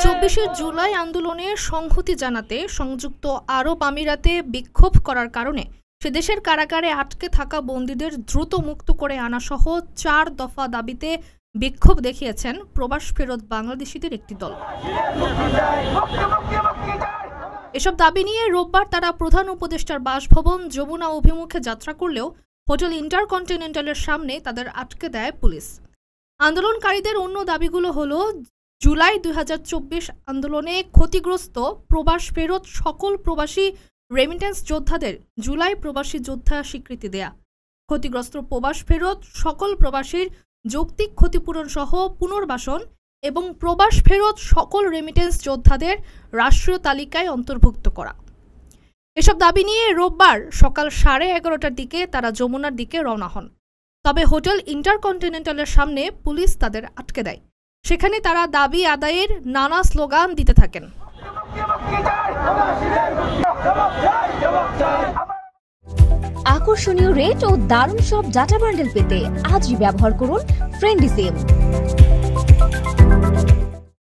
চব্বিশে জুলাই আন্দোলনে সংহতি জানাতে সংযুক্ত আরব আমিরাতে বিক্ষোভ করার কারণে সে দেশের কারাগারে আটকে থাকা বন্দীদের দ্রুত মুক্ত করে আনা সহ 4 দফা দাবিতে বিক্ষোভ দেখিয়েছেন প্রবাস ফেরত বাংলাদেশিদের একটি দল। এসব দাবি নিয়ে রোববার তারা প্রধান উপদেষ্টার বাসভবন যমুনা অভিমুখে যাত্রা করলেও হোটেল ইন্টারকন্টিনেন্টালের সামনে তাদের আটকে দেয় পুলিশ। আন্দোলনকারীদের অন্য দাবিগুলো হলো জুলাই 2024 আন্দোলনে ক্ষতিগ্রস্ত প্রবাস ফেরত সকল প্রবাসী রেমিটেন্স যোদ্ধাদের জুলাই প্রবাসী যোদ্ধা স্বীকৃতি দেয়া, ক্ষতিগ্রস্ত প্রবাস ফেরত সকল প্রবাসীর যৌক্তিক ক্ষতিপূরণ সহ পুনর্বাসন এবং প্রবাস ফেরত সকল রেমিটেন্স যোদ্ধাদের রাষ্ট্রীয় তালিকায় অন্তর্ভুক্ত করা। এসব দাবি নিয়ে রোববার সকাল 11:30টার দিকে তারা যমুনার দিকে রওনা হন। তবে হোটেল ইন্টারকন্টিনেন্টালের সামনে পুলিশ তাদের আটকে দেয়। সেখানে তারা দাবি আদায়ের নানা স্লোগান দিতে থাকেন। আকর্ষণীয় রেট ও দারুণ সব ডাটা বান্ডেল পেতে আজই ব্যবহার করুন ফ্রেন্ডলি সিম।